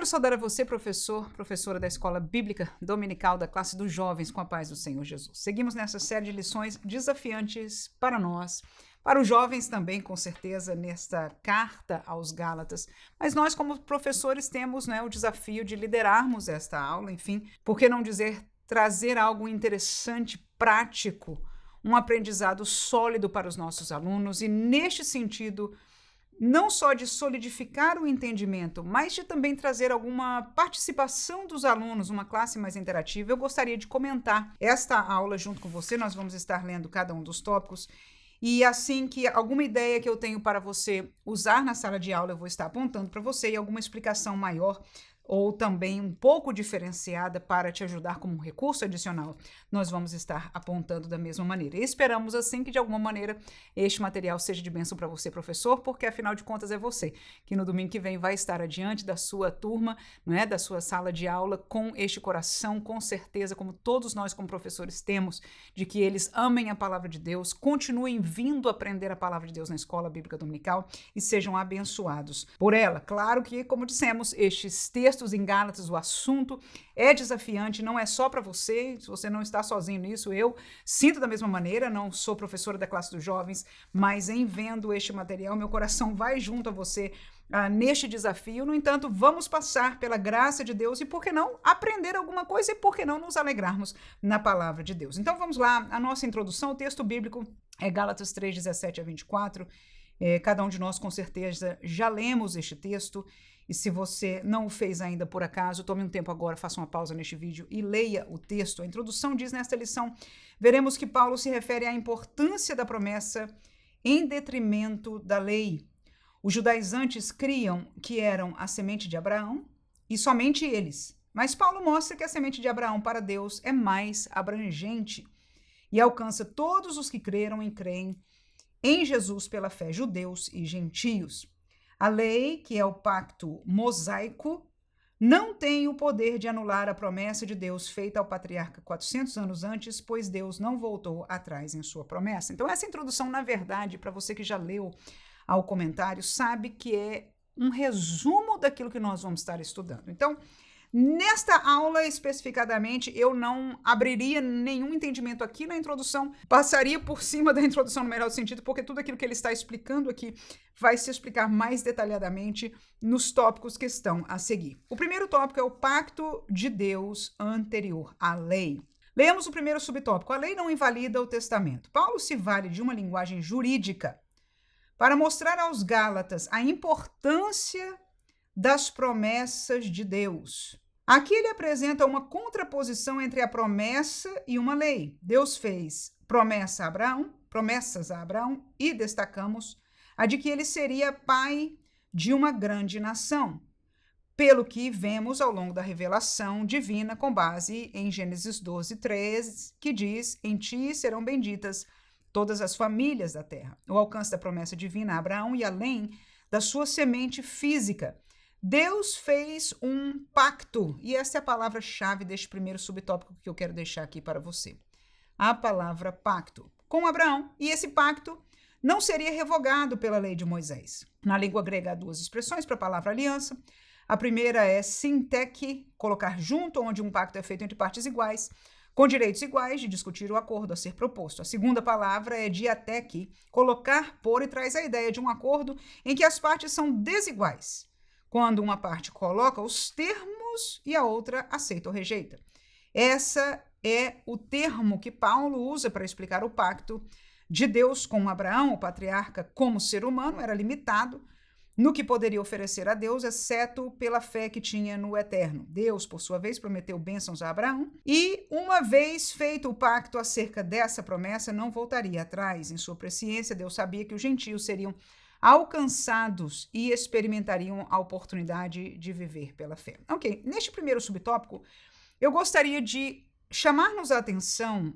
Quero saudar a você, professora da Escola Bíblica Dominical da classe dos jovens, com a paz do Senhor Jesus. Seguimos nessa série de lições desafiantes para nós, para os jovens também, com certeza, nesta carta aos Gálatas. Mas nós, como professores, temos o desafio de liderarmos esta aula, enfim, por que não dizer trazer algo interessante, prático, um aprendizado sólido para os nossos alunos e, neste sentido, não só de solidificar o entendimento, mas de também trazer alguma participação dos alunos, uma classe mais interativa. Eu gostaria de comentar esta aula junto com você. Nós vamos estar lendo cada um dos tópicos e assim que alguma ideia que eu tenho para você usar na sala de aula, eu vou estar apontando para você e alguma explicação maior ou também um pouco diferenciada para te ajudar como um recurso adicional, nós vamos estar apontando da mesma maneira. E esperamos, assim, que de alguma maneira este material seja de bênção para você, professor, porque afinal de contas é você que no domingo que vem vai estar adiante da sua turma, da sua sala de aula, com este coração, com certeza, como todos nós como professores temos, de que eles amem a palavra de Deus, continuem vindo aprender a palavra de Deus na Escola Bíblica Dominical e sejam abençoados por ela. Claro que, como dissemos, estes textos em Gálatas, o assunto é desafiante, não é só para você, se você não está sozinho nisso, eu sinto da mesma maneira, não sou professora da classe dos jovens, mas em vendo este material, meu coração vai junto a você neste desafio. No entanto, vamos passar pela graça de Deus e, por que não, aprender alguma coisa e, por que não, nos alegrarmos na palavra de Deus. Então, vamos lá, a nossa introdução, o texto bíblico é Gálatas 3, 17 a 24, cada um de nós, com certeza, já lemos este texto. E se você não o fez ainda por acaso, tome um tempo agora, faça uma pausa neste vídeo e leia o texto. A introdução diz nesta lição, veremos que Paulo se refere à importância da promessa em detrimento da lei. Os judaizantes criam que eram a semente de Abraão e somente eles. Mas Paulo mostra que a semente de Abraão para Deus é mais abrangente e alcança todos os que creram e creem em Jesus pela fé, judeus e gentios. A lei, que é o pacto mosaico, não tem o poder de anular a promessa de Deus feita ao patriarca 400 anos antes, pois Deus não voltou atrás em sua promessa. Então, essa introdução, na verdade, para você que já leu ao comentário, sabe que é um resumo daquilo que nós vamos estar estudando. Então, nesta aula, especificadamente, eu não abriria nenhum entendimento aqui na introdução, passaria por cima da introdução no melhor sentido, porque tudo aquilo que ele está explicando aqui vai se explicar mais detalhadamente nos tópicos que estão a seguir. O primeiro tópico é o pacto de Deus anterior à lei. Leamos o primeiro subtópico. A lei não invalida o testamento. Paulo se vale de uma linguagem jurídica para mostrar aos Gálatas a importância das promessas de Deus. Aqui ele apresenta uma contraposição entre a promessa e uma lei. Deus fez promessas a Abraão e destacamos a de que ele seria pai de uma grande nação, pelo que vemos ao longo da revelação divina com base em Gênesis 12, 13, que diz: em ti serão benditas todas as famílias da terra. O alcance da promessa divina a Abraão e além da sua semente física. Deus fez um pacto, e essa é a palavra-chave deste primeiro subtópico que eu quero deixar aqui para você. A palavra pacto com Abraão, e esse pacto não seria revogado pela lei de Moisés. Na língua grega há duas expressões para a palavra aliança. A primeira é sinteke, colocar junto, onde um pacto é feito entre partes iguais, com direitos iguais de discutir o acordo a ser proposto. A segunda palavra é diateke, colocar por, e traz a ideia de um acordo em que as partes são desiguais, quando uma parte coloca os termos e a outra aceita ou rejeita. Essa é o termo que Paulo usa para explicar o pacto de Deus com Abraão. O patriarca, como ser humano, era limitado no que poderia oferecer a Deus, exceto pela fé que tinha no eterno. Deus, por sua vez, prometeu bênçãos a Abraão e, uma vez feito o pacto acerca dessa promessa, não voltaria atrás. Em sua presciência, Deus sabia que os gentios seriam alcançados e experimentariam a oportunidade de viver pela fé. Ok, neste primeiro subtópico, eu gostaria de chamar-nos a atenção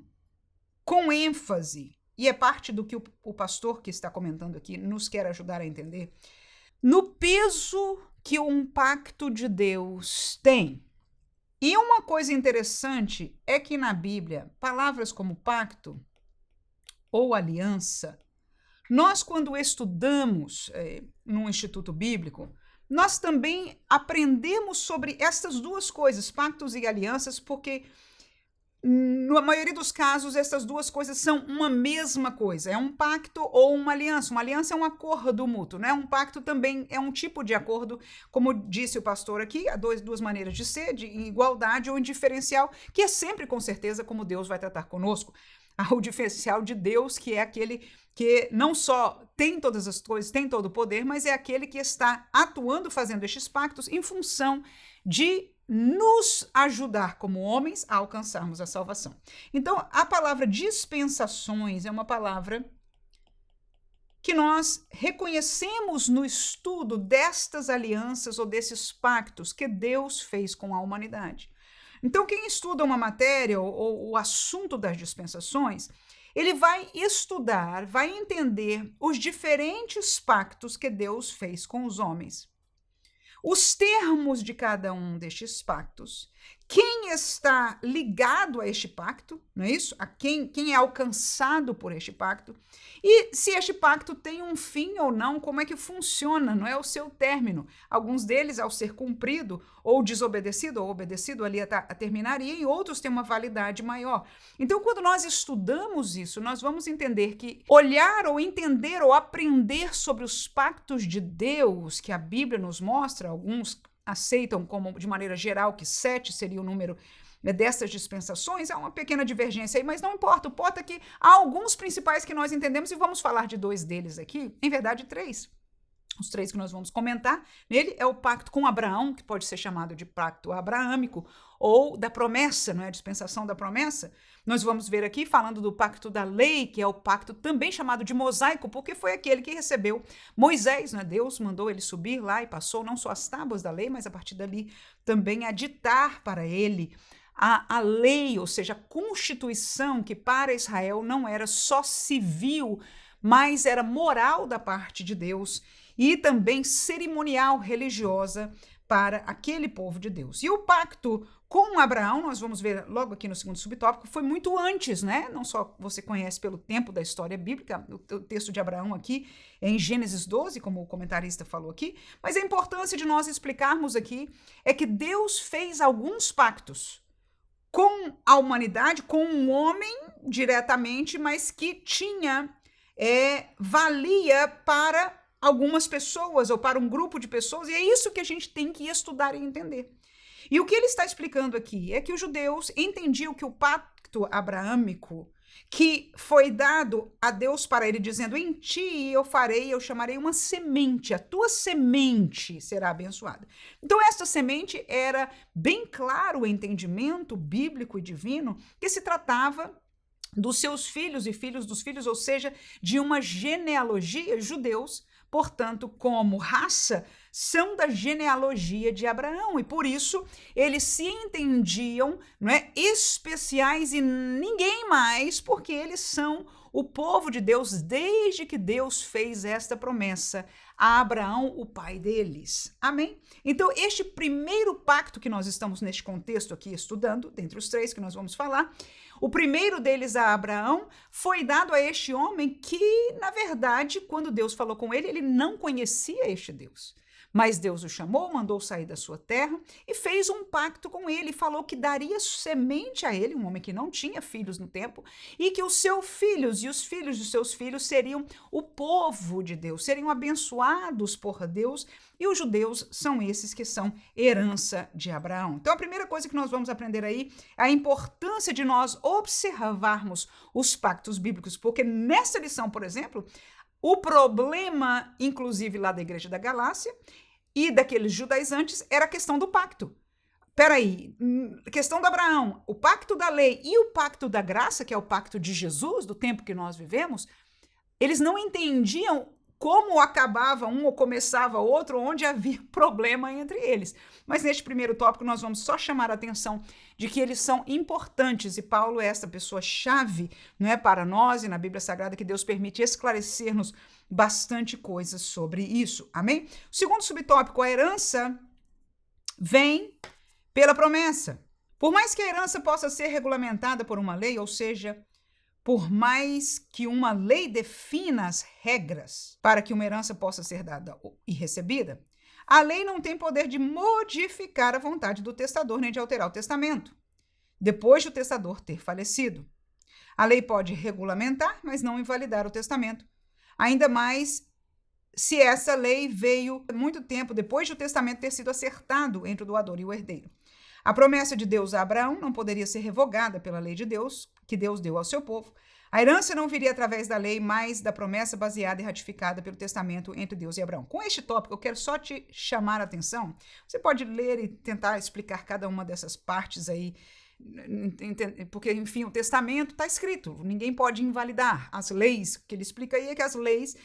com ênfase, e é parte do que o pastor que está comentando aqui nos quer ajudar a entender, no peso que um pacto de Deus tem. E uma coisa interessante é que na Bíblia, palavras como pacto ou aliança, nós, quando estudamos num instituto bíblico, nós também aprendemos sobre essas duas coisas, pactos e alianças, porque na maioria dos casos, essas duas coisas são uma mesma coisa. É um pacto ou uma aliança. Uma aliança é um acordo mútuo, né? Um pacto também é um tipo de acordo, como disse o pastor aqui, há duas maneiras de ser, de igualdade ou indiferencial, que é sempre, com certeza, como Deus vai tratar conosco. Há o diferencial de Deus, que é aquele que não só tem todas as coisas, tem todo o poder, mas é aquele que está atuando, fazendo estes pactos em função de nos ajudar como homens a alcançarmos a salvação. Então, a palavra dispensações é uma palavra que nós reconhecemos no estudo destas alianças ou desses pactos que Deus fez com a humanidade. Então, quem estuda uma matéria ou o assunto das dispensações, ele vai estudar, vai entender os diferentes pactos que Deus fez com os homens. Os termos de cada um destes pactos, quem está ligado a este pacto, não é isso? A quem é alcançado por este pacto, e se este pacto tem um fim ou não, como é que funciona, não é o seu término. Alguns deles, ao ser cumprido ou desobedecido ou obedecido, ali terminaria, e outros têm uma validade maior. Então, quando nós estudamos isso, nós vamos entender que olhar ou entender ou aprender sobre os pactos de Deus que a Bíblia nos mostra, alguns aceitam como, de maneira geral, que 7 seria o número dessas dispensações, há uma pequena divergência aí, mas não importa, o ponto é que há alguns principais que nós entendemos e vamos falar de 2 deles aqui, em verdade 3. Os 3 que nós vamos comentar nele é o pacto com Abraão, que pode ser chamado de pacto abraâmico, ou da promessa, não é? A dispensação da promessa. Nós vamos ver aqui falando do pacto da lei, que é o pacto também chamado de mosaico, porque foi aquele que recebeu Moisés, né? Deus mandou ele subir lá e passou não só as tábuas da lei, mas a partir dali também a ditar para ele a lei, ou seja, a constituição, que para Israel não era só civil, mas era moral da parte de Deus e também cerimonial religiosa para aquele povo de Deus. E o pacto com Abraão, nós vamos ver logo aqui no segundo subtópico, foi muito antes, né? Não só você conhece pelo tempo da história bíblica, o texto de Abraão aqui é em Gênesis 12, como o comentarista falou aqui, mas a importância de nós explicarmos aqui é que Deus fez alguns pactos com a humanidade, com um homem diretamente, mas que tinha, valia para algumas pessoas ou para um grupo de pessoas, e é isso que a gente tem que estudar e entender. E o que ele está explicando aqui é que os judeus entendiam que o pacto abraâmico, que foi dado a Deus para ele, dizendo, em ti eu chamarei uma semente, a tua semente será abençoada. Então, essa semente era bem claro o entendimento bíblico e divino que se tratava dos seus filhos e filhos dos filhos, ou seja, de uma genealogia, judeus, portanto, como raça, são da genealogia de Abraão, e por isso eles se entendiam, não é, especiais e ninguém mais, porque eles são o povo de Deus desde que Deus fez esta promessa a Abraão, o pai deles. Amém? Então, este primeiro pacto que nós estamos neste contexto aqui estudando, dentre os 3 que nós vamos falar, o primeiro deles a Abraão foi dado a este homem que, na verdade, quando Deus falou com ele, ele não conhecia este Deus. Mas Deus o chamou, mandou sair da sua terra e fez um pacto com ele, falou que daria semente a ele, um homem que não tinha filhos no tempo, e que os seus filhos e os filhos dos seus filhos seriam o povo de Deus, seriam abençoados por Deus, e os judeus são esses que são herança de Abraão. Então, a primeira coisa que nós vamos aprender aí é a importância de nós observarmos os pactos bíblicos, porque nessa lição, por exemplo, o problema, inclusive lá da Igreja da Galácia e daqueles judaizantes, era a questão do pacto. Peraí, questão do Abraão, o pacto da lei e o pacto da graça, que é o pacto de Jesus, do tempo que nós vivemos, eles não entendiam como acabava um ou começava outro, onde havia problema entre eles. Mas neste primeiro tópico nós vamos só chamar a atenção de que eles são importantes, e Paulo é essa pessoa-chave, não é, para nós e na Bíblia Sagrada, que Deus permite esclarecer-nos bastante coisas sobre isso. Amém? O segundo subtópico, a herança vem pela promessa. Por mais que a herança possa ser regulamentada por uma lei, ou seja, por mais que uma lei defina as regras para que uma herança possa ser dada e recebida, a lei não tem poder de modificar a vontade do testador nem de alterar o testamento, depois de o testador ter falecido. A lei pode regulamentar, mas não invalidar o testamento. Ainda mais se essa lei veio muito tempo depois de o testamento ter sido acertado entre o doador e o herdeiro. A promessa de Deus a Abraão não poderia ser revogada pela lei de Deus, que Deus deu ao seu povo. A herança não viria através da lei, mas da promessa baseada e ratificada pelo testamento entre Deus e Abraão. Com este tópico, eu quero só te chamar a atenção. Você pode ler e tentar explicar cada uma dessas partes aí, porque, enfim, o testamento está escrito, ninguém pode invalidar. As leis, que ele explica aí é que as leis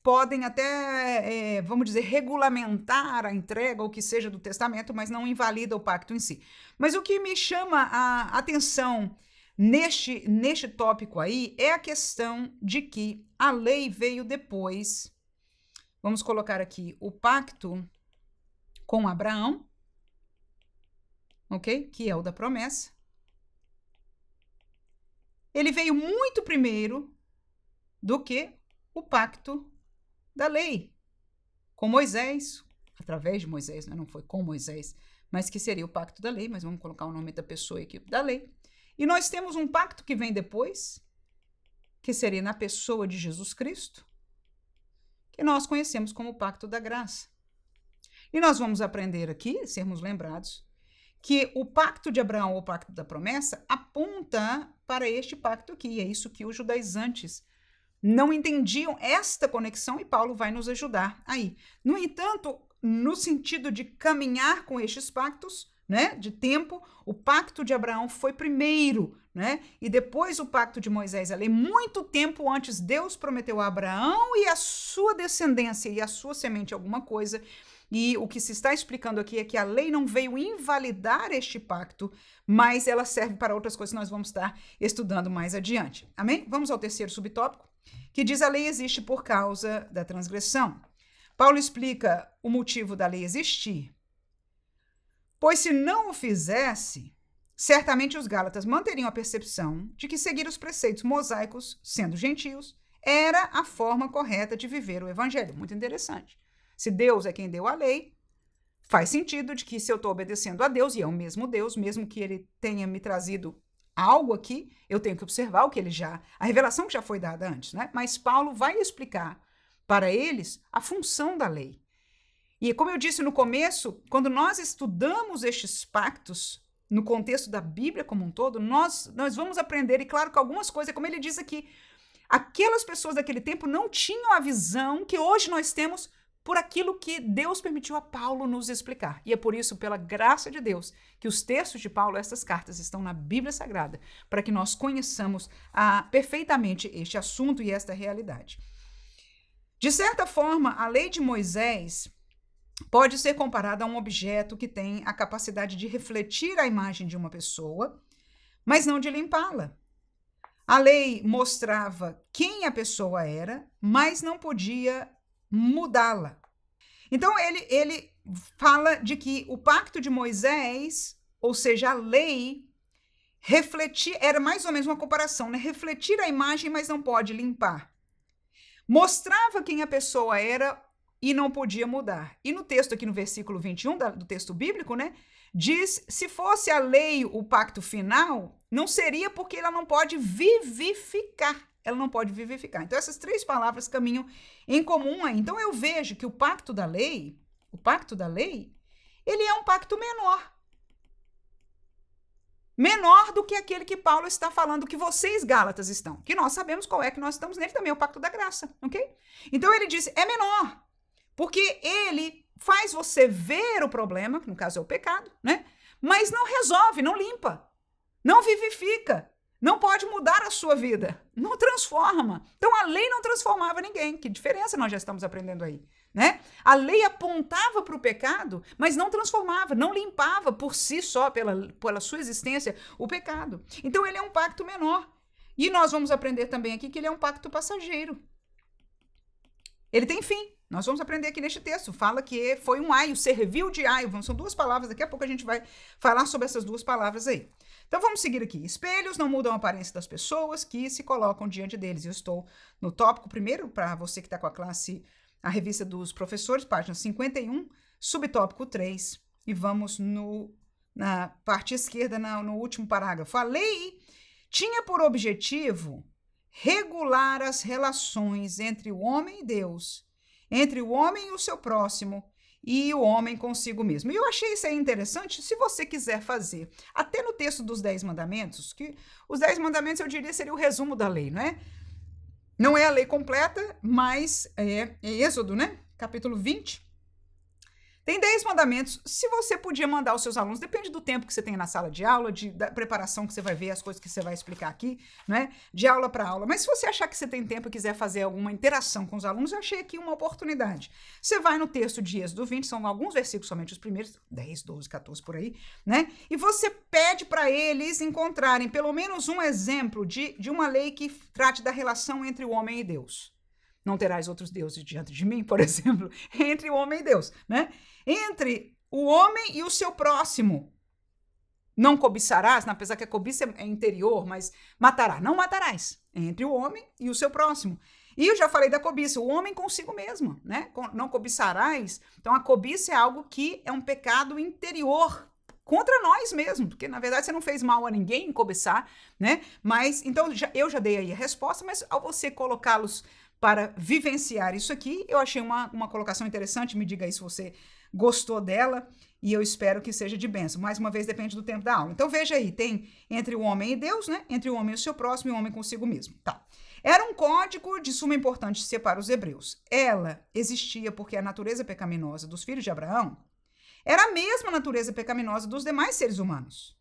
podem até, vamos dizer, regulamentar a entrega ou que seja do testamento, mas não invalida o pacto em si. Mas o que me chama a atenção neste tópico aí é a questão de que a lei veio depois. Vamos colocar aqui o pacto com Abraão, ok? Que é o da promessa. Ele veio muito primeiro do que o pacto da lei, com Moisés, através de Moisés, né? Não foi com Moisés, mas que seria o pacto da lei, mas vamos colocar o nome da pessoa aqui, da lei. E nós temos um pacto que vem depois, que seria na pessoa de Jesus Cristo, que nós conhecemos como o pacto da graça. E nós vamos aprender aqui, sermos lembrados, que o pacto de Abraão, ou o pacto da promessa, aponta para este pacto aqui. É isso que os judaizantes não entendiam, esta conexão, e Paulo vai nos ajudar aí. No entanto, no sentido de caminhar com estes pactos, né, de tempo, o pacto de Abraão foi primeiro, né, e depois o pacto de Moisés, a lei, muito tempo antes, Deus prometeu a Abraão e a sua descendência e a sua semente alguma coisa, e o que se está explicando aqui é que a lei não veio invalidar este pacto, mas ela serve para outras coisas que nós vamos estar estudando mais adiante. Amém? Vamos ao terceiro subtópico, que diz: a lei existe por causa da transgressão. Paulo explica o motivo da lei existir. Pois se não o fizesse, certamente os gálatas manteriam a percepção de que seguir os preceitos mosaicos, sendo gentios, era a forma correta de viver o evangelho. Muito interessante. Se Deus é quem deu a lei, faz sentido de que se eu estou obedecendo a Deus, e é o mesmo Deus, mesmo que ele tenha me trazido algo aqui, eu tenho que observar o que ele já, a revelação que já foi dada antes, né? Mas Paulo vai explicar para eles a função da lei. E como eu disse no começo, quando nós estudamos estes pactos no contexto da Bíblia como um todo, nós vamos aprender, e claro que algumas coisas, como ele diz aqui, aquelas pessoas daquele tempo não tinham a visão que hoje nós temos por aquilo que Deus permitiu a Paulo nos explicar. E é por isso, pela graça de Deus, que os textos de Paulo, essas cartas, estão na Bíblia Sagrada, para que nós conheçamos perfeitamente este assunto e esta realidade. De certa forma, a lei de Moisés pode ser comparada a um objeto que tem a capacidade de refletir a imagem de uma pessoa, mas não de limpá-la. A lei mostrava quem a pessoa era, mas não podia mudá-la. Então, ele fala de que o pacto de Moisés, ou seja, a lei, era mais ou menos uma comparação, né? Refletir a imagem, mas não pode limpar. Mostrava quem a pessoa era e não podia mudar. E no texto aqui, no versículo 21 do texto bíblico, né, diz, se fosse a lei o pacto final, não seria porque ela não pode vivificar. Ela não pode vivificar. Então, essas três palavras caminham em comum aí. Então, eu vejo que o pacto da lei, ele é um pacto menor. Menor do que aquele que Paulo está falando, que vocês, Gálatas, estão. Que nós sabemos qual é que nós estamos nele também, o pacto da graça, ok? Então, ele diz, é menor. Porque ele faz você ver o problema, que no caso é o pecado, né? Mas não resolve, não limpa, não vivifica. Não pode mudar a sua vida, não transforma. Então, a lei não transformava ninguém. Que diferença nós já estamos aprendendo aí, né? A lei apontava para o pecado, mas não transformava, não limpava por si só, pela sua existência, o pecado. Então, ele é um pacto menor. E nós vamos aprender também aqui que ele é um pacto passageiro. Ele tem fim. Nós vamos aprender aqui neste texto. Fala que foi um aio, serviu de aio. São duas palavras, daqui a pouco a gente vai falar sobre essas duas palavras aí. Então, vamos seguir aqui. Espelhos não mudam a aparência das pessoas que se colocam diante deles. Eu estou no tópico primeiro, para você que está com a classe, a revista dos professores, página 51, subtópico 3, e vamos na parte esquerda, no último parágrafo. A lei tinha por objetivo regular as relações entre o homem e Deus, entre o homem e o seu próximo, e o homem consigo mesmo. E eu achei isso aí interessante, se você quiser fazer, até no texto dos 10 mandamentos, que os 10 mandamentos eu diria seria o resumo da lei, não é? Não é a lei completa, mas é Êxodo, né? Capítulo 20. Tem 10 mandamentos. Se você podia mandar os seus alunos, depende do tempo que você tem na sala de aula, da preparação que você vai ver, as coisas que você vai explicar aqui, né? De aula para aula. Mas se você achar que você tem tempo e quiser fazer alguma interação com os alunos, eu achei aqui uma oportunidade. Você vai no texto de Êxodo 20, são alguns versículos somente, os primeiros, 10, 12, 14 por aí, né? E você pede para eles encontrarem pelo menos um exemplo de uma lei que trate da relação entre o homem e Deus. Não terás outros deuses diante de mim, por exemplo, entre o homem e Deus, né? Entre o homem e o seu próximo. Não cobiçarás, apesar que a cobiça é interior, mas matará. Não matarás. Entre o homem e o seu próximo. E eu já falei da cobiça, o homem consigo mesmo, né? Não cobiçarás. Então, a cobiça é algo que é um pecado interior contra nós mesmos, porque, na verdade, você não fez mal a ninguém em cobiçar, né? Mas, então, eu já dei aí a resposta, mas ao você colocá-los para vivenciar isso aqui, eu achei uma colocação interessante, me diga aí se você gostou dela, e eu espero que seja de bênção. Mais uma vez, depende do tempo da aula. Então, veja aí, tem entre o homem e Deus, né? Entre o homem e o seu próximo e o homem consigo mesmo. Tá. Era um código de suma importância para os hebreus. Ela existia porque a natureza pecaminosa dos filhos de Abraão era a mesma natureza pecaminosa dos demais seres humanos.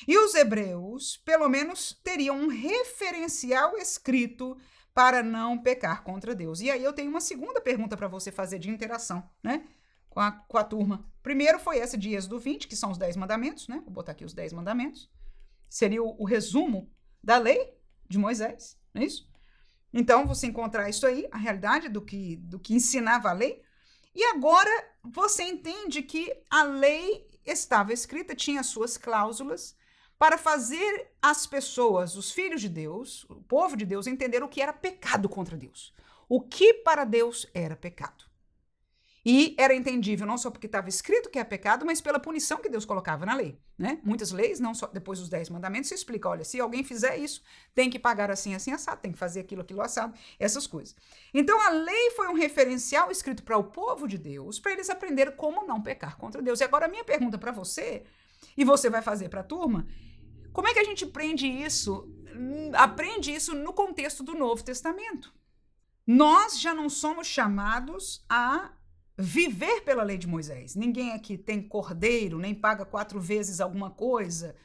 E os hebreus, pelo menos, teriam um referencial escrito para não pecar contra Deus. E aí eu tenho uma segunda pergunta para você fazer de interação, né? Com a turma. Primeiro foi essa de Êxodo 20, que são os 10 mandamentos, né? Vou botar aqui os 10 mandamentos. Seria o resumo da lei de Moisés, não é isso? Então, você encontrar isso aí, a realidade do que ensinava a lei. E agora você entende que a lei estava escrita, tinha suas cláusulas, para fazer as pessoas, os filhos de Deus, o povo de Deus, entender o que era pecado contra Deus. O que para Deus era pecado. E era entendível não só porque estava escrito que é pecado, mas pela punição que Deus colocava na lei, né? Muitas leis, não só depois dos 10 mandamentos, se explica, olha, se alguém fizer isso, tem que pagar assim, assim, assado, tem que fazer aquilo, aquilo, assado, essas coisas. Então, a lei foi um referencial escrito para o povo de Deus, para eles aprenderem como não pecar contra Deus. E agora, a minha pergunta para você, e você vai fazer para a turma, como é que a gente aprende isso no contexto do Novo Testamento? Nós já não somos chamados a viver pela lei de Moisés. Ninguém aqui tem cordeiro, nem paga 4 vezes alguma coisa.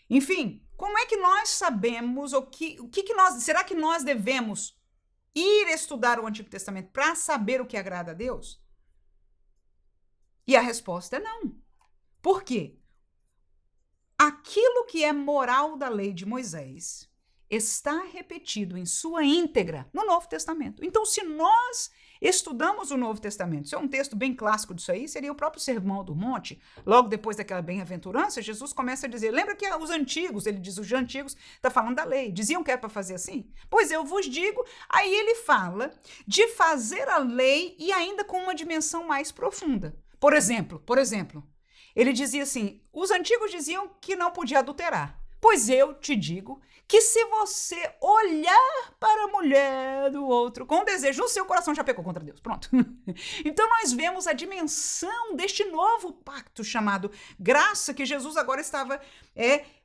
Enfim, como é que nós sabemos será que nós devemos ir estudar o Antigo Testamento para saber o que agrada a Deus? E a resposta é não. Por quê? Aquilo que é moral da lei de Moisés está repetido em sua íntegra no Novo Testamento. Então, se nós estudamos o Novo Testamento, isso é um texto bem clássico disso aí, seria o próprio Sermão do Monte. Logo depois daquela bem-aventurança, Jesus começa a dizer, lembra que os antigos, ele diz, os antigos, está falando da lei, diziam que era para fazer assim? Pois eu vos digo, aí ele fala de fazer a lei e ainda com uma dimensão mais profunda. Por exemplo, ele dizia assim, os antigos diziam que não podia adulterar. Pois eu te digo que se você olhar para a mulher do outro com desejo, o seu coração já pecou contra Deus. Pronto. Então nós vemos a dimensão deste novo pacto chamado graça, que Jesus agora estava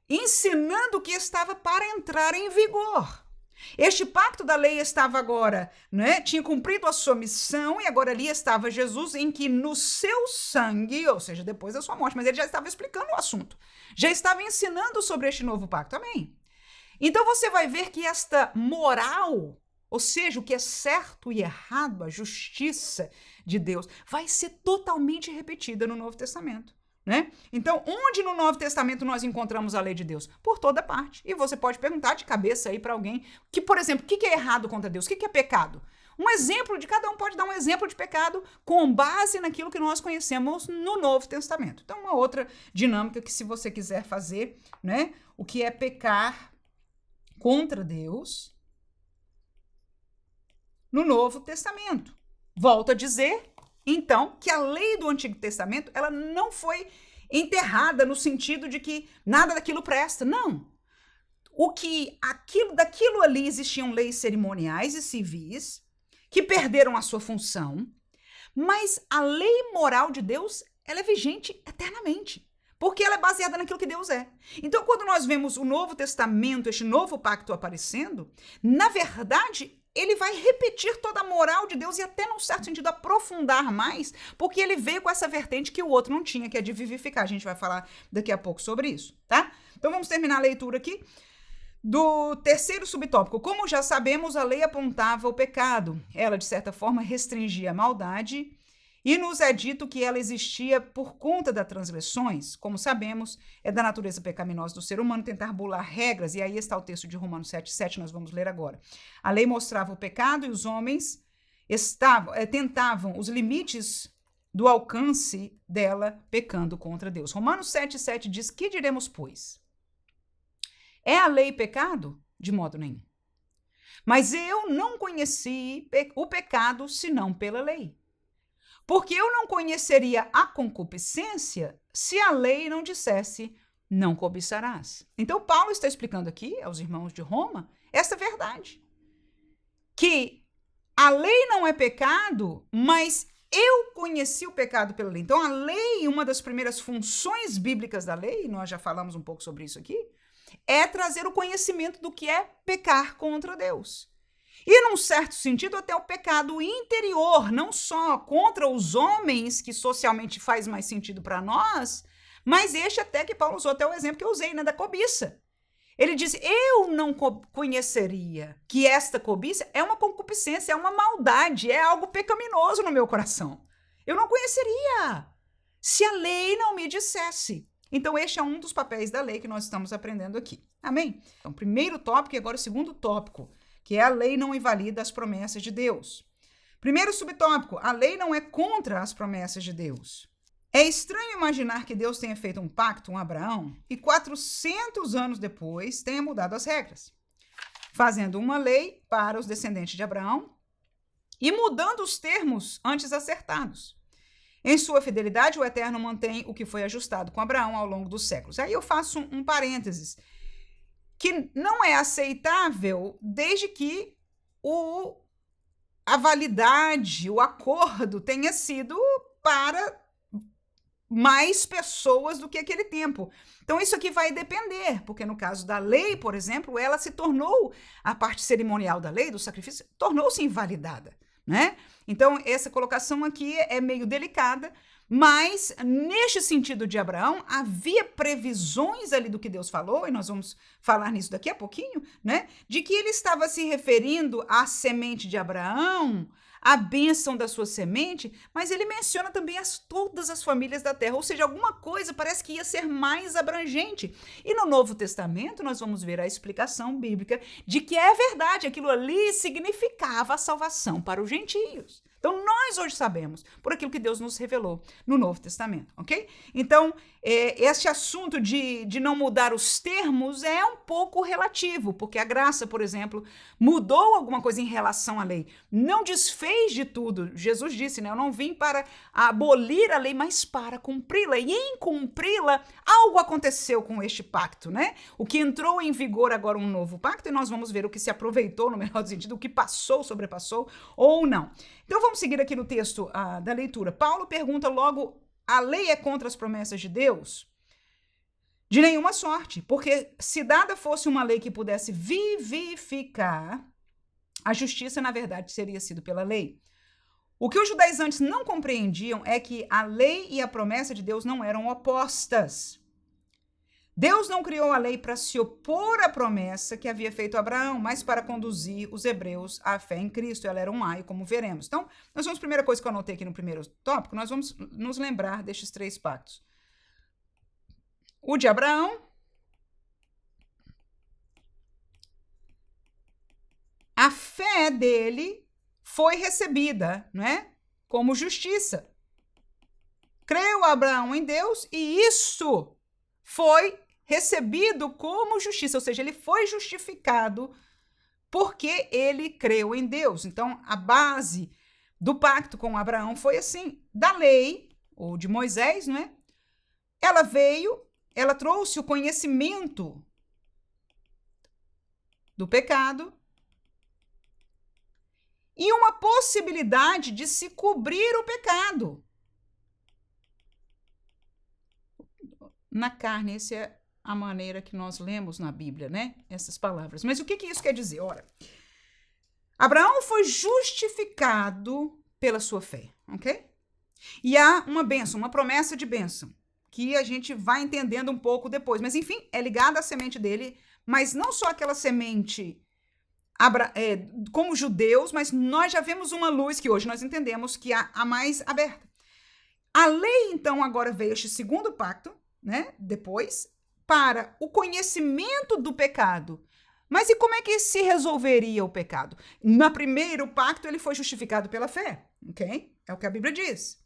ensinando que estava para entrar em vigor. Este pacto da lei estava agora, né, tinha cumprido a sua missão e agora ali estava Jesus em que no seu sangue, ou seja, depois da sua morte, mas ele já estava explicando o assunto, já estava ensinando sobre este novo pacto, amém? Então você vai ver que esta moral, ou seja, o que é certo e errado, a justiça de Deus, vai ser totalmente repetida no Novo Testamento. Né? Então, onde no Novo Testamento nós encontramos a lei de Deus? Por toda parte. E você pode perguntar de cabeça aí para alguém que, por exemplo, o que é errado contra Deus? O que é pecado? Um exemplo de cada um pode dar um exemplo de pecado com base naquilo que nós conhecemos no Novo Testamento. Então, uma outra dinâmica que, se você quiser fazer, né? O que é pecar contra Deus no Novo Testamento. Volto a dizer, então, que a lei do Antigo Testamento, ela não foi enterrada no sentido de que nada daquilo presta. Não. Daquilo ali existiam leis cerimoniais e civis que perderam a sua função, mas a lei moral de Deus, ela é vigente eternamente, porque ela é baseada naquilo que Deus é. Então, quando nós vemos o Novo Testamento, este novo pacto aparecendo, na verdade, ele vai repetir toda a moral de Deus e até, num certo sentido, aprofundar mais, porque ele veio com essa vertente que o outro não tinha, que é de vivificar. A gente vai falar daqui a pouco sobre isso, tá? Então, vamos terminar a leitura aqui do terceiro subtópico. Como já sabemos, a lei apontava o pecado. Ela, de certa forma, restringia a maldade, e nos é dito que ela existia por conta das transgressões. Como sabemos, é da natureza pecaminosa do ser humano tentar burlar regras, e aí está o texto de Romanos 7,7, nós vamos ler agora. A lei mostrava o pecado e os homens tentavam os limites do alcance dela, pecando contra Deus. Romanos 7,7 diz: que diremos, pois? É a lei pecado? De modo nenhum. Mas eu não conheci o pecado senão pela lei. Porque eu não conheceria a concupiscência se a lei não dissesse, não cobiçarás. Então, Paulo está explicando aqui aos irmãos de Roma essa verdade. Que a lei não é pecado, mas eu conheci o pecado pela lei. Então, a lei, uma das primeiras funções bíblicas da lei, nós já falamos um pouco sobre isso aqui, é trazer o conhecimento do que é pecar contra Deus. E, num certo sentido, até o pecado interior, não só contra os homens, que socialmente faz mais sentido para nós, mas este até que Paulo usou, até o exemplo que eu usei, né, da cobiça. Ele diz, eu não conheceria que esta cobiça é uma concupiscência, é uma maldade, é algo pecaminoso no meu coração. Eu não conheceria se a lei não me dissesse. Então, este é um dos papéis da lei que nós estamos aprendendo aqui. Amém? Então, primeiro tópico e agora o segundo tópico, que é a lei não invalida as promessas de Deus. Primeiro subtópico, a lei não é contra as promessas de Deus. É estranho imaginar que Deus tenha feito um pacto com Abraão e 400 anos depois tenha mudado as regras, fazendo uma lei para os descendentes de Abraão e mudando os termos antes acertados. Em sua fidelidade, o Eterno mantém o que foi ajustado com Abraão ao longo dos séculos. Aí eu faço um parênteses, que não é aceitável desde que a validade, o acordo tenha sido para mais pessoas do que aquele tempo. Então, isso aqui vai depender, porque no caso da lei, por exemplo, ela se tornou, a parte cerimonial da lei, do sacrifício, tornou-se invalidada, né? Então, essa colocação aqui é meio delicada, mas neste sentido de Abraão, havia previsões ali do que Deus falou, e nós vamos falar nisso daqui a pouquinho, né? De que ele estava se referindo à semente de Abraão, a bênção da sua semente, mas ele menciona também todas as famílias da terra, ou seja, alguma coisa parece que ia ser mais abrangente. E no Novo Testamento nós vamos ver a explicação bíblica de que é verdade, aquilo ali significava a salvação para os gentios. Então, nós hoje sabemos por aquilo que Deus nos revelou no Novo Testamento, ok? Então, este assunto de não mudar os termos é um pouco relativo, porque a graça, por exemplo, mudou alguma coisa em relação à lei. Não desfez de tudo. Jesus disse, né? Eu não vim para abolir a lei, mas para cumpri-la. E em cumpri-la, algo aconteceu com este pacto, né? O que entrou em vigor agora um novo pacto, e nós vamos ver o que se aproveitou, no melhor sentido, o que passou, sobrepassou ou não. Então, vamos seguir aqui no texto da leitura. Paulo pergunta logo, a lei é contra as promessas de Deus? De nenhuma sorte, porque se dada fosse uma lei que pudesse vivificar, a justiça, na verdade, teria sido pela lei. O que os judaizantes não compreendiam é que a lei e a promessa de Deus não eram opostas. Deus não criou a lei para se opor à promessa que havia feito a Abraão, mas para conduzir os hebreus à fé em Cristo. Ela era um aio, como veremos. Então, nós vamos, primeira coisa que eu anotei aqui no primeiro tópico, nós vamos nos lembrar destes 3 pactos. O de Abraão, a fé dele foi recebida, não é? Como justiça. Creu Abraão em Deus e isso foi recebido como justiça, ou seja, ele foi justificado porque ele creu em Deus. Então, a base do pacto com Abraão foi assim, da lei, ou de Moisés, não é? Ela trouxe o conhecimento do pecado e uma possibilidade de se cobrir o pecado. Na carne, essa é a maneira que nós lemos na Bíblia, né? Essas palavras. Mas o que isso quer dizer? Ora, Abraão foi justificado pela sua fé, ok? E há uma bênção, uma promessa de bênção, que a gente vai entendendo um pouco depois. Mas, enfim, é ligada à semente dele, mas não só aquela semente como judeus, mas nós já vemos uma luz que hoje nós entendemos que há a mais aberta. A lei, então, agora veio este segundo pacto, né? Depois, para o conhecimento do pecado. Mas e como é que se resolveria o pecado? No primeiro pacto, ele foi justificado pela fé, ok? É o que a Bíblia diz.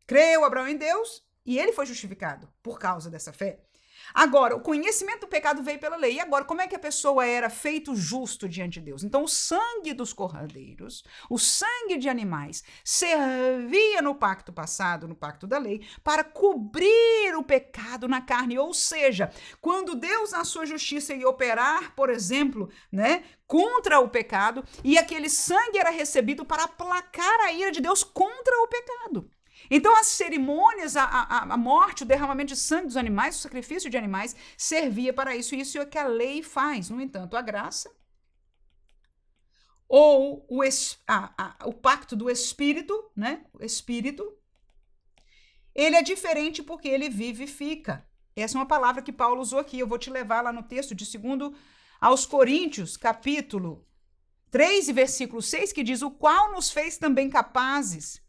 Creu Abraão em Deus e ele foi justificado por causa dessa fé. Agora, o conhecimento do pecado veio pela lei. E agora, como é que a pessoa era feito justo diante de Deus? Então, o sangue dos cordeiros, o sangue de animais, servia no pacto passado, no pacto da lei, para cobrir o pecado na carne. Ou seja, quando Deus, na sua justiça, ia operar, por exemplo, né, contra o pecado, e aquele sangue era recebido para aplacar a ira de Deus contra o pecado. Então, as cerimônias, a morte, o derramamento de sangue dos animais, o sacrifício de animais, servia para isso. Isso é o que a lei faz. No entanto, a graça, ou o pacto do Espírito, né? O Espírito, ele é diferente porque ele vivifica. Essa é uma palavra que Paulo usou aqui. Eu vou te levar lá no texto de 2 aos Coríntios, capítulo 3 e versículo 6, que diz: o qual nos fez também capazes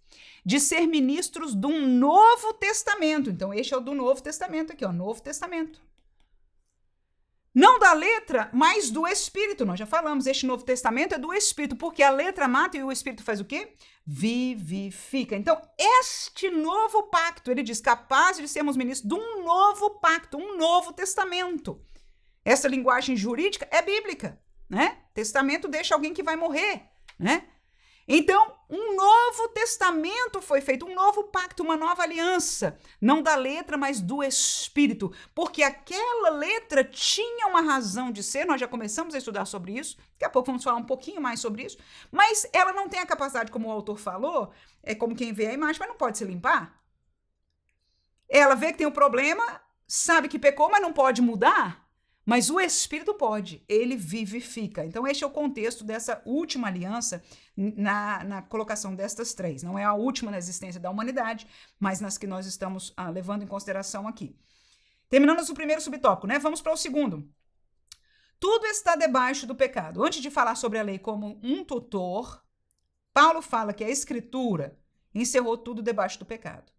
de ser ministros de um novo testamento. Então, este é o do Novo Testamento aqui, ó, Novo Testamento. Não da letra, mas do Espírito. Nós já falamos, este Novo Testamento é do Espírito, porque a letra mata e o Espírito faz o quê? Vivifica. Então, este novo pacto, ele diz, capaz de sermos ministros de um novo pacto, um novo testamento. Essa linguagem jurídica é bíblica, né? Testamento deixa alguém que vai morrer, né? Então, um novo testamento foi feito, um novo pacto, uma nova aliança, não da letra, mas do Espírito, porque aquela letra tinha uma razão de ser, nós já começamos a estudar sobre isso, daqui a pouco vamos falar um pouquinho mais sobre isso, mas ela não tem a capacidade, como o autor falou, é como quem vê a imagem, mas não pode se limpar. Ela vê que tem um problema, sabe que pecou, mas não pode mudar. Mas o Espírito pode, ele vivifica. Então, este é o contexto dessa última aliança na colocação destas três. Não é a última na existência da humanidade, mas nas que nós estamos levando em consideração aqui. Terminamos o primeiro subtópico, né? Vamos para o segundo. Tudo está debaixo do pecado. Antes de falar sobre a lei como um tutor, Paulo fala que a Escritura encerrou tudo debaixo do pecado,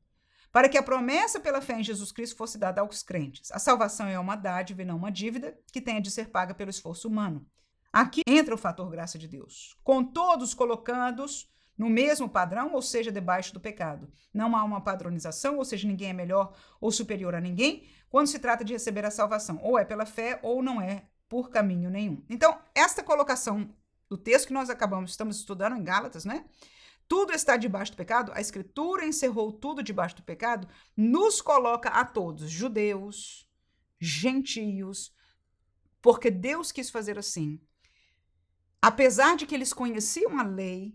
para que a promessa pela fé em Jesus Cristo fosse dada aos crentes. A salvação é uma dádiva e não uma dívida que tenha de ser paga pelo esforço humano. Aqui entra o fator graça de Deus, com todos colocados no mesmo padrão, ou seja, debaixo do pecado. Não há uma padronização, ou seja, ninguém é melhor ou superior a ninguém, quando se trata de receber a salvação. Ou é pela fé, ou não é por caminho nenhum. Então, esta colocação do texto que nós estamos estudando em Gálatas, né? Tudo está debaixo do pecado, a Escritura encerrou tudo debaixo do pecado, nos coloca a todos, judeus, gentios, porque Deus quis fazer assim. Apesar de que eles conheciam a lei,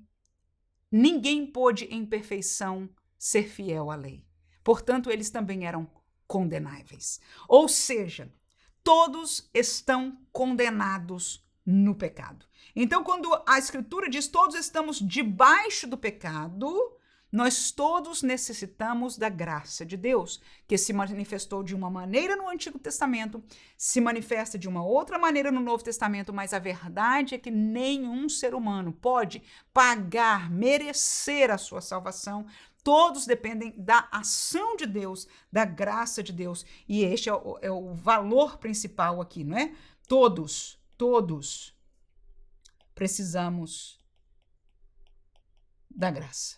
ninguém pôde em perfeição ser fiel à lei. Portanto, eles também eram condenáveis. Ou seja, todos estão condenados no pecado. Então, quando a Escritura diz todos estamos debaixo do pecado, nós todos necessitamos da graça de Deus, que se manifestou de uma maneira no Antigo Testamento, se manifesta de uma outra maneira no Novo Testamento, mas a verdade é que nenhum ser humano pode pagar, merecer a sua salvação. Todos dependem da ação de Deus, da graça de Deus, e este é o valor principal aqui, não é? Todos precisamos da graça.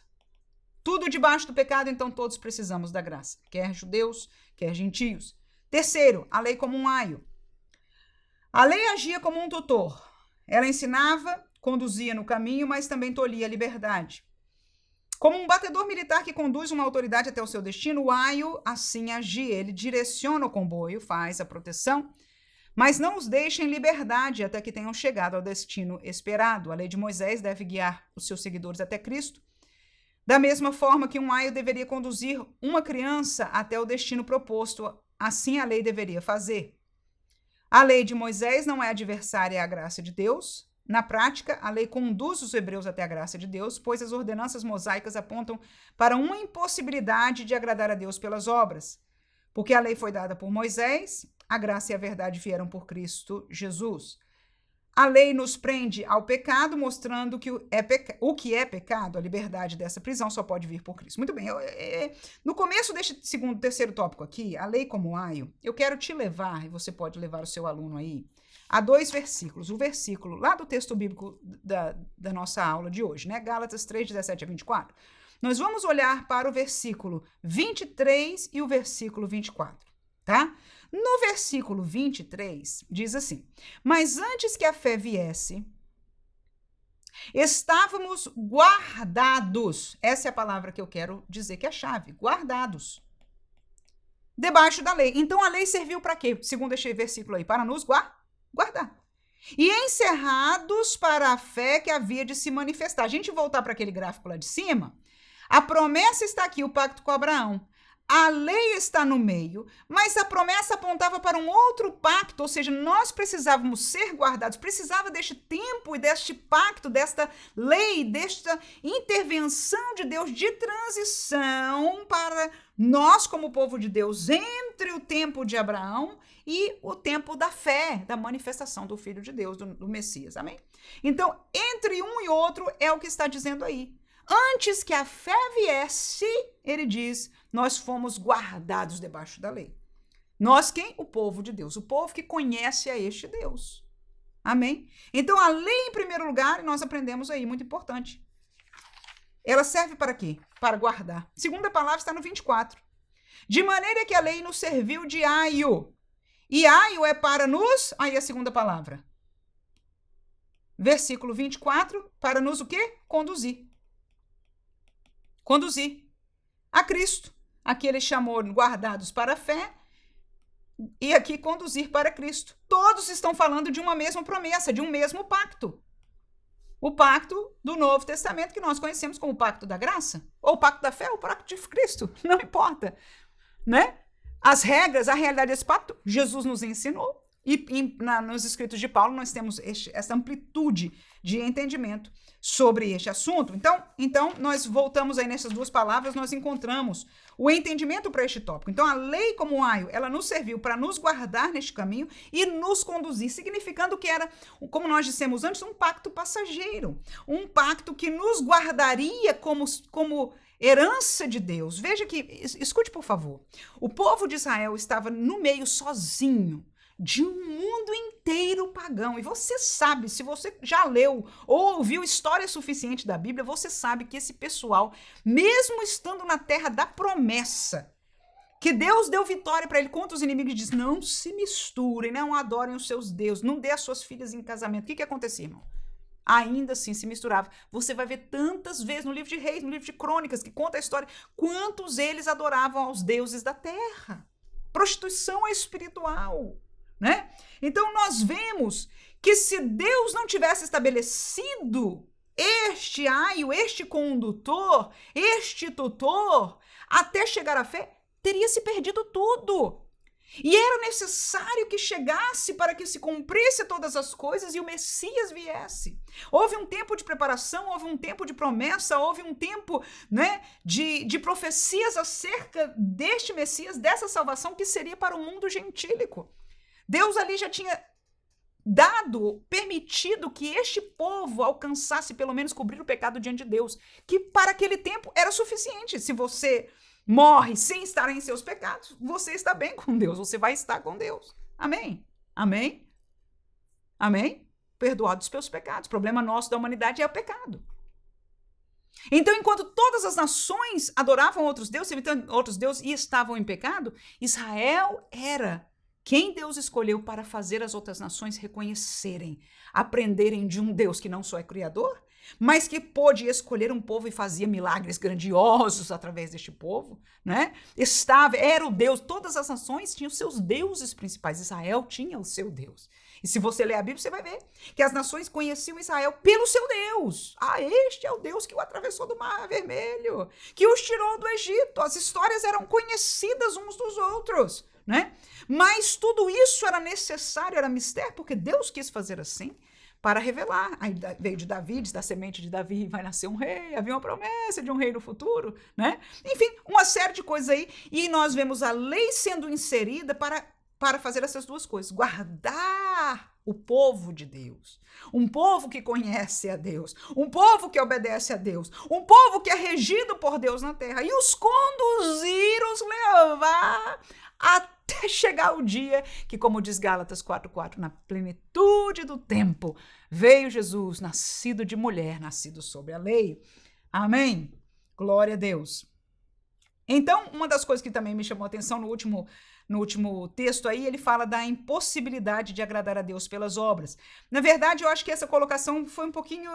Tudo debaixo do pecado, então todos precisamos da graça, quer judeus, quer gentios. Terceiro, a lei como um aio. A lei agia como um tutor. Ela ensinava, conduzia no caminho, mas também tolhia a liberdade. Como um batedor militar que conduz uma autoridade até o seu destino, o aio assim agia. Ele direciona o comboio, faz a proteção, mas não os deixa em liberdade até que tenham chegado ao destino esperado. A lei de Moisés deve guiar os seus seguidores até Cristo, da mesma forma que um aio deveria conduzir uma criança até o destino proposto, assim a lei deveria fazer. A lei de Moisés não é adversária à graça de Deus. Na prática, a lei conduz os hebreus até a graça de Deus, pois as ordenanças mosaicas apontam para uma impossibilidade de agradar a Deus pelas obras. Porque a lei foi dada por Moisés, a graça e a verdade vieram por Cristo Jesus. A lei nos prende ao pecado, mostrando que o que é pecado, a liberdade dessa prisão, só pode vir por Cristo. Muito bem, no começo deste terceiro tópico aqui, a lei como aio, eu quero te levar, e você pode levar o seu aluno aí, a 2 versículos. O versículo lá do texto bíblico da nossa aula de hoje, né? Gálatas 3, 17 a 24. Nós vamos olhar para o versículo 23 e o versículo 24, tá? No versículo 23, diz assim: mas antes que a fé viesse, estávamos guardados. Essa é a palavra que eu quero dizer que é a chave. Guardados. Debaixo da lei. Então a lei serviu para quê? Segundo este versículo aí, para nos guardar. E encerrados para a fé que havia de se manifestar. A gente voltar para aquele gráfico lá de cima, a promessa está aqui, o pacto com Abraão. A lei está no meio, mas a promessa apontava para um outro pacto, ou seja, nós precisávamos ser guardados, precisava deste tempo e deste pacto, desta lei, desta intervenção de Deus de transição para nós como povo de Deus entre o tempo de Abraão e o tempo da fé, da manifestação do Filho de Deus, do Messias, amém? Então, entre um e outro é o que está dizendo aí. Antes que a fé viesse, ele diz, nós fomos guardados debaixo da lei. Nós quem? O povo de Deus, o povo que conhece a este Deus. Amém? Então, a lei em primeiro lugar, nós aprendemos aí, muito importante. Ela serve para quê? Para guardar. Segunda palavra está no 24. De maneira que a lei nos serviu de aio. E aio é para nos... Aí a segunda palavra. Versículo 24, para nos o quê? Conduzir. Conduzir a Cristo. Aqui ele chamou guardados para a fé e aqui conduzir para Cristo. Todos estão falando de uma mesma promessa, de um mesmo pacto. O pacto do Novo Testamento que nós conhecemos como o pacto da graça, ou o pacto da fé, ou o pacto de Cristo, não importa, né? As regras, a realidade desse pacto, Jesus nos ensinou. E nos escritos de Paulo nós temos essa amplitude de entendimento sobre este assunto. Então, nós voltamos aí nessas duas palavras, nós encontramos o entendimento para este tópico. Então, a lei como um aio, ela nos serviu para nos guardar neste caminho e nos conduzir, significando que era, como nós dissemos antes, um pacto passageiro, um pacto que nos guardaria como herança de Deus. Veja que, escute por favor, o povo de Israel estava no meio sozinho de um mundo inteiro pagão. E você sabe, se você já leu ou ouviu história suficiente da Bíblia, você sabe que esse pessoal, mesmo estando na terra da promessa, que Deus deu vitória para ele contra os inimigos, diz, não se misturem, não adorem os seus deuses, não dê as suas filhas em casamento. O que acontecia, irmão? Ainda assim se misturava. Você vai ver tantas vezes no livro de Reis, no livro de Crônicas, que conta a história, quantos eles adoravam aos deuses da terra. Prostituição espiritual. Né? Então, nós vemos que se Deus não tivesse estabelecido este aio, este condutor, este tutor, até chegar à fé, teria se perdido tudo. E era necessário que chegasse para que se cumprisse todas as coisas e o Messias viesse. Houve um tempo de preparação, houve um tempo de promessa, houve um tempo, né, de profecias acerca deste Messias, dessa salvação que seria para o mundo gentílico. Deus ali já tinha permitido que este povo alcançasse, pelo menos cobrir o pecado diante de Deus, que para aquele tempo era suficiente. Se você morre sem estar em seus pecados, você está bem com Deus, você vai estar com Deus. Amém? Amém? Amém? Perdoados os seus pecados. O problema nosso da humanidade é o pecado. Então, enquanto todas as nações adoravam outros deuses e estavam em pecado, Israel era quem Deus escolheu para fazer as outras nações reconhecerem, aprenderem de um Deus que não só é criador, mas que pôde escolher um povo e fazia milagres grandiosos através deste povo, né? Era o Deus, todas as nações tinham seus deuses principais, Israel tinha o seu Deus. E se você ler a Bíblia, você vai ver que as nações conheciam Israel pelo seu Deus. Este é o Deus que o atravessou do Mar Vermelho, que os tirou do Egito. As histórias eram conhecidas uns dos outros, né? Mas tudo isso era necessário, era mistério, porque Deus quis fazer assim para revelar. Aí veio de Davi, da semente de Davi vai nascer um rei, havia uma promessa de um rei no futuro, né? Enfim, uma série de coisas aí. E nós vemos a lei sendo inserida para fazer essas duas coisas, guardar o povo de Deus, um povo que conhece a Deus, um povo que obedece a Deus, um povo que é regido por Deus na terra, e os conduzir, os levar até chegar o dia que, como diz Gálatas 4:4, na plenitude do tempo, veio Jesus, nascido de mulher, nascido sob a lei. Amém? Glória a Deus. Então, uma das coisas que também me chamou a atenção no último texto aí, ele fala da impossibilidade de agradar a Deus pelas obras. Na verdade, eu acho que essa colocação foi um pouquinho...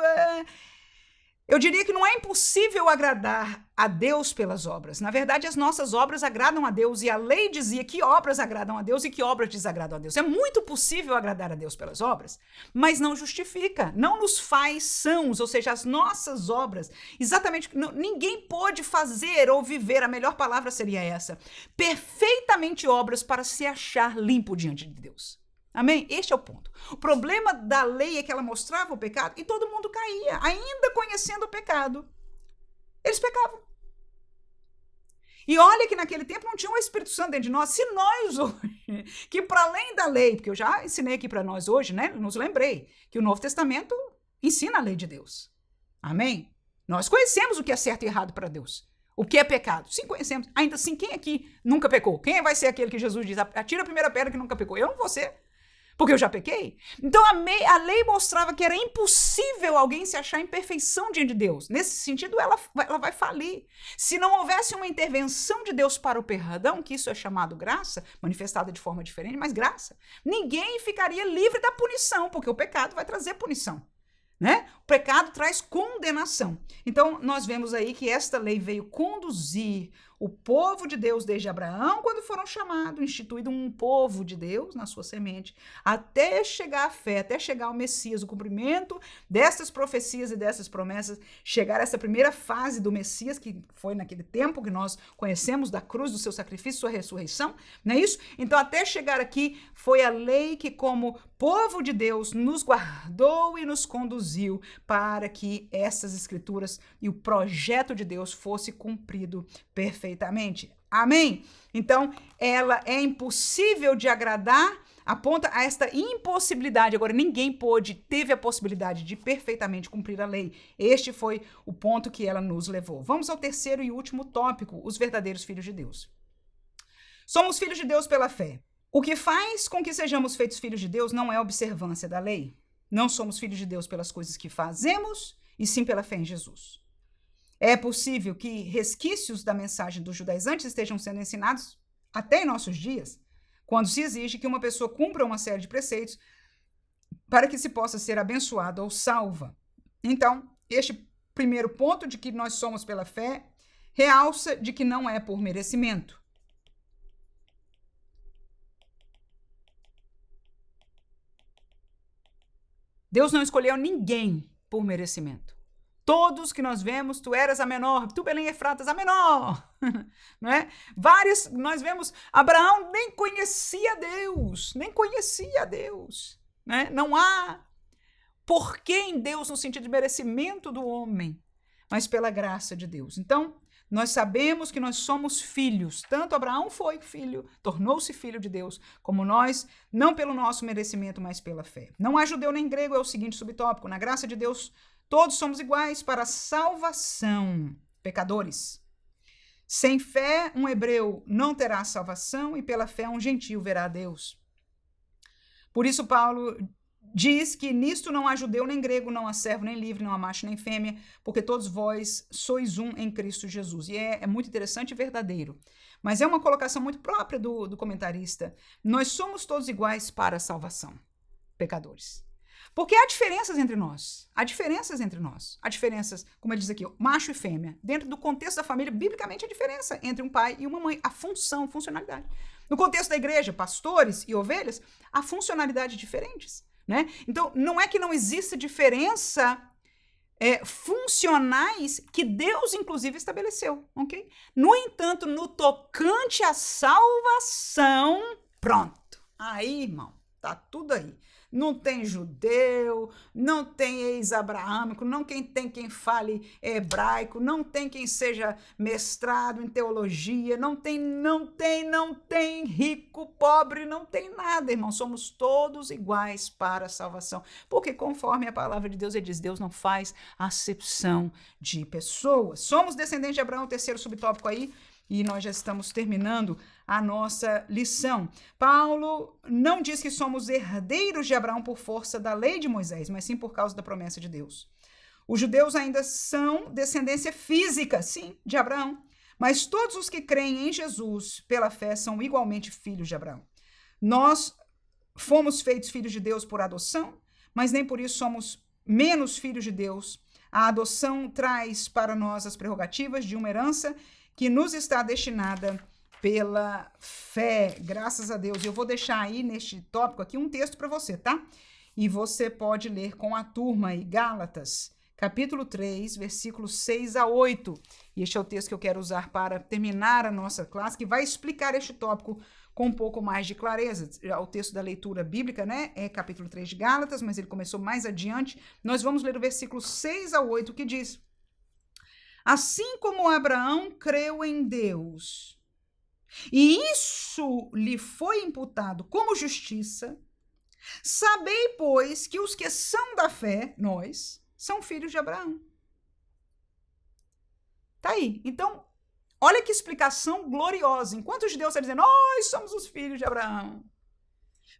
Eu diria que não é impossível agradar a Deus pelas obras. Na verdade, as nossas obras agradam a Deus, e a lei dizia que obras agradam a Deus e que obras desagradam a Deus. É muito possível agradar a Deus pelas obras, mas não justifica, não nos faz sãos, ou seja, as nossas obras, exatamente, ninguém pode fazer ou viver, a melhor palavra seria essa, perfeitamente obras para se achar limpo diante de Deus. Amém? Este é o ponto. O problema da lei é que ela mostrava o pecado e todo mundo caía, ainda conhecendo o pecado. Eles pecavam. E olha que naquele tempo não tinha o Espírito Santo dentro de nós. Se nós hoje, que para além da lei, porque eu já ensinei aqui para nós hoje, né? Nos lembrei que o Novo Testamento ensina a lei de Deus. Amém? Nós conhecemos o que é certo e errado para Deus. O que é pecado? Sim, conhecemos. Ainda assim, quem aqui nunca pecou? Quem vai ser aquele que Jesus diz, atira a primeira pedra que nunca pecou? Eu não vou ser. Porque eu já pequei. Então a lei mostrava que era impossível alguém se achar em perfeição diante de Deus. Nesse sentido, ela vai falir. Se não houvesse uma intervenção de Deus para o perdão, que isso é chamado graça, manifestada de forma diferente, mas graça, ninguém ficaria livre da punição, porque o pecado vai trazer punição. Né? O pecado traz condenação. Então, nós vemos aí que esta lei veio conduzir o povo de Deus desde Abraão, quando foram chamados, instituído um povo de Deus na sua semente, até chegar à fé, até chegar ao Messias, o cumprimento dessas profecias e dessas promessas, chegar a essa primeira fase do Messias, que foi naquele tempo que nós conhecemos da cruz, do seu sacrifício, sua ressurreição, não é isso? Então, até chegar aqui, foi a lei que, como povo de Deus, nos guardou e nos conduziu para que essas escrituras e o projeto de Deus fosse cumprido perfeitamente. Amém? Então, ela é impossível de agradar, aponta a esta impossibilidade. Agora, ninguém teve a possibilidade de perfeitamente cumprir a lei. Este foi o ponto que ela nos levou. Vamos ao terceiro e último tópico, os verdadeiros filhos de Deus. Somos filhos de Deus pela fé. O que faz com que sejamos feitos filhos de Deus não é a observância da lei. Não somos filhos de Deus pelas coisas que fazemos, e sim pela fé em Jesus. É possível que resquícios da mensagem dos judaizantes estejam sendo ensinados até em nossos dias, quando se exige que uma pessoa cumpra uma série de preceitos para que se possa ser abençoada ou salva. Então, este primeiro ponto de que nós somos pela fé realça de que não é por merecimento. Deus não escolheu ninguém por merecimento. Todos que nós vemos, tu eras a menor, tu Belém Efratas a menor, não é? Vários, nós vemos, Abraão nem conhecia Deus, né? Não há porquê em Deus no sentido de merecimento do homem, mas pela graça de Deus. Então, nós sabemos que nós somos filhos, tanto Abraão foi filho, tornou-se filho de Deus, como nós, não pelo nosso merecimento, mas pela fé. Não há judeu nem grego, é o seguinte subtópico, na graça de Deus, todos somos iguais para a salvação, pecadores. Sem fé, um hebreu não terá salvação, e pela fé um gentio verá a Deus. Por isso, Paulo diz que nisto não há judeu nem grego, não há servo nem livre, não há macho nem fêmea, porque todos vós sois um em Cristo Jesus. E é muito interessante e verdadeiro. Mas é uma colocação muito própria do comentarista. Nós somos todos iguais para a salvação, pecadores. Porque há diferenças entre nós. Há diferenças entre nós. Há diferenças, como ele diz aqui, macho e fêmea. Dentro do contexto da família, biblicamente, a diferença entre um pai e uma mãe. A função, funcionalidade. No contexto da igreja, pastores e ovelhas, há funcionalidades diferentes, né? Então, não é que não exista diferença funcionais que Deus, inclusive, estabeleceu, ok? No entanto, no tocante à salvação, pronto. Aí, irmão, tá tudo aí. Não tem judeu, não tem ex-abraâmico, não tem quem fale hebraico, não tem quem seja mestrado em teologia, não tem rico, pobre, não tem nada, irmão. Somos todos iguais para a salvação. Porque conforme a palavra de Deus, ele diz, Deus não faz acepção de pessoas. Somos descendentes de Abraão, o terceiro subtópico aí, e nós já estamos terminando a nossa lição. Paulo não diz que somos herdeiros de Abraão por força da lei de Moisés, mas sim por causa da promessa de Deus. Os judeus ainda são descendência física, sim, de Abraão, mas todos os que creem em Jesus pela fé são igualmente filhos de Abraão. Nós fomos feitos filhos de Deus por adoção, mas nem por isso somos menos filhos de Deus. A adoção traz para nós as prerrogativas de uma herança que nos está destinada pela fé, graças a Deus. Eu vou deixar aí neste tópico aqui um texto para você, tá? E você pode ler com a turma aí, Gálatas, capítulo 3, versículos 6 a 8. E este é o texto que eu quero usar para terminar a nossa classe, que vai explicar este tópico com um pouco mais de clareza. O texto da leitura bíblica, né, é capítulo 3 de Gálatas, mas ele começou mais adiante. Nós vamos ler o versículo 6 a 8, que diz: assim como Abraão creu em Deus, e isso lhe foi imputado como justiça, sabei, pois, que os que são da fé, nós, são filhos de Abraão. Tá aí. Então, olha que explicação gloriosa. Enquanto os judeus estão dizendo, nós somos os filhos de Abraão,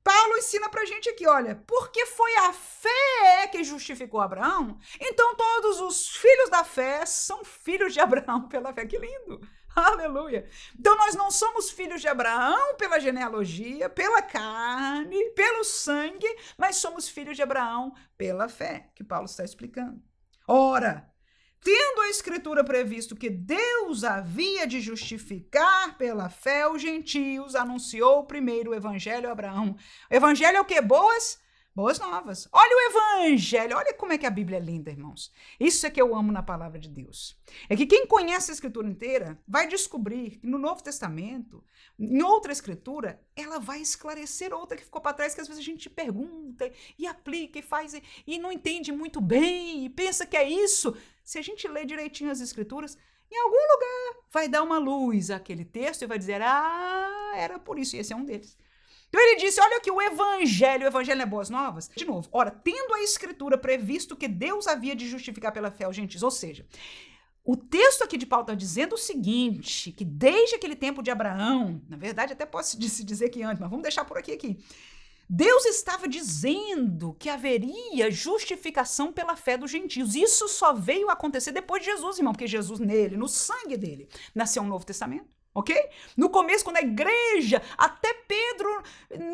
Paulo ensina pra gente aqui, olha, porque foi a fé que justificou Abraão, então todos os filhos da fé são filhos de Abraão pela fé. Que lindo! Aleluia! Então nós não somos filhos de Abraão pela genealogia, pela carne, pelo sangue, mas somos filhos de Abraão pela fé, que Paulo está explicando. Ora, tendo a Escritura previsto que Deus havia de justificar pela fé os gentios, anunciou primeiro o Evangelho a Abraão. O Evangelho é o quê? Boas novas. Olha o Evangelho, olha como é que a Bíblia é linda, irmãos. Isso é que eu amo na palavra de Deus. É que quem conhece a Escritura inteira vai descobrir que no Novo Testamento, em outra Escritura, ela vai esclarecer outra que ficou para trás, que às vezes a gente pergunta e aplica e faz e não entende muito bem e pensa que é isso. Se a gente ler direitinho as Escrituras, em algum lugar vai dar uma luz àquele texto e vai dizer, era por isso, e esse é um deles. Então ele disse, olha que o Evangelho não é boas novas? De novo, ora, tendo a Escritura previsto que Deus havia de justificar pela fé os gentios, ou seja, o texto aqui de Paulo está dizendo o seguinte, que desde aquele tempo de Abraão, na verdade até posso dizer que antes, mas vamos deixar por aqui, Deus estava dizendo que haveria justificação pela fé dos gentios. Isso só veio acontecer depois de Jesus, irmão, porque Jesus nele, no sangue dele, nasceu um Novo Testamento. Ok? No começo, quando a igreja, até Pedro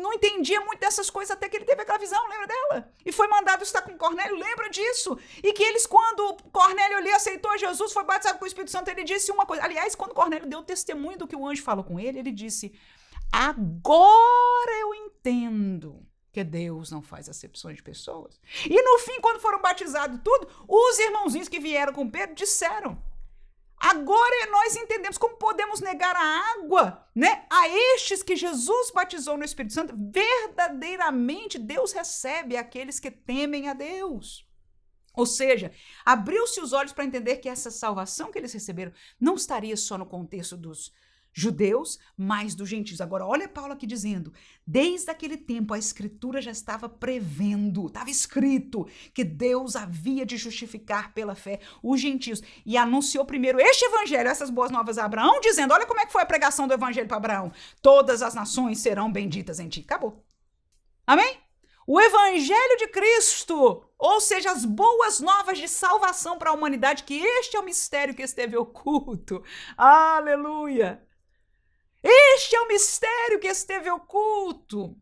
não entendia muito dessas coisas, até que ele teve aquela visão, lembra dela? E foi mandado estar com Cornélio, lembra disso? E que eles, quando Cornélio ali aceitou Jesus, foi batizado com o Espírito Santo, ele disse uma coisa. Aliás, quando Cornélio deu testemunho do que o anjo falou com ele disse, agora eu entendo que Deus não faz acepções de pessoas. E no fim, quando foram batizados tudo, os irmãozinhos que vieram com Pedro disseram, agora nós entendemos como podemos negar a água, né? A estes que Jesus batizou no Espírito Santo. Verdadeiramente, Deus recebe aqueles que temem a Deus. Ou seja, abriu-se os olhos para entender que essa salvação que eles receberam não estaria só no contexto dos judeus, mas dos gentios. Agora, olha Paulo aqui dizendo, desde aquele tempo a Escritura já estava prevendo, estava escrito que Deus havia de justificar pela fé os gentios e anunciou primeiro este evangelho, essas boas novas a Abraão, dizendo, olha como é que foi a pregação do evangelho para Abraão, todas as nações serão benditas em ti. Acabou. Amém? O evangelho de Cristo, ou seja, as boas novas de salvação para a humanidade, que este é o mistério que esteve oculto. Aleluia! Este é o mistério que esteve oculto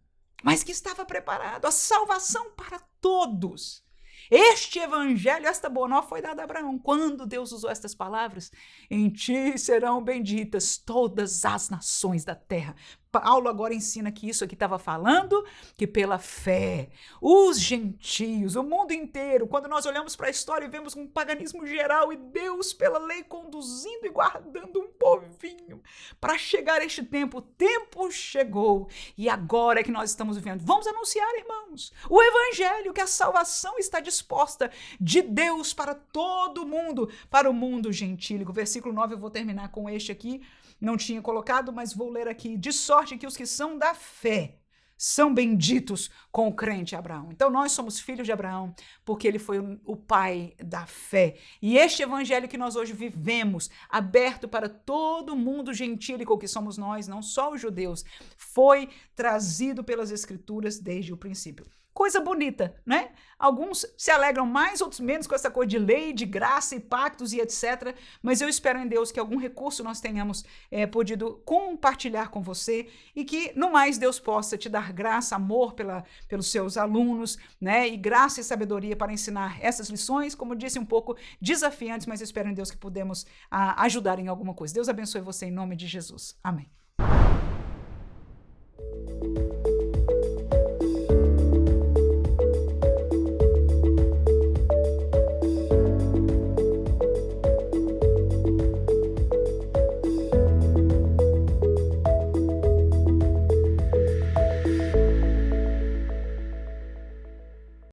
mas que estava preparado, a salvação para todos. Este evangelho, esta boa nova foi dada a Abraão. Quando Deus usou estas palavras, em ti serão benditas todas as nações da terra. Paulo agora ensina que isso aqui estava falando, que pela fé, os gentios, o mundo inteiro, quando nós olhamos para a história e vemos um paganismo geral e Deus pela lei conduzindo e guardando um povinho para chegar este tempo, o tempo chegou e agora é que nós estamos vivendo. Vamos anunciar, irmãos, o evangelho, que a salvação está disposta de Deus para todo mundo, para o mundo gentílico. Versículo 9, eu vou terminar com este aqui. Não tinha colocado, mas vou ler aqui. De sorte que os que são da fé são benditos com o crente Abraão. Então nós somos filhos de Abraão, porque ele foi o pai da fé. E este evangelho que nós hoje vivemos, aberto para todo mundo gentílico que somos nós, não só os judeus, foi trazido pelas escrituras desde o princípio. Coisa bonita, né? Alguns se alegram mais, outros menos com essa coisa de lei, de graça e pactos e etc. Mas eu espero em Deus que algum recurso nós tenhamos podido compartilhar com você e que, no mais, Deus possa te dar graça, amor pelos seus alunos, né? E graça e sabedoria para ensinar essas lições, como eu disse, um pouco desafiantes, mas eu espero em Deus que podemos ajudar em alguma coisa. Deus abençoe você em nome de Jesus. Amém.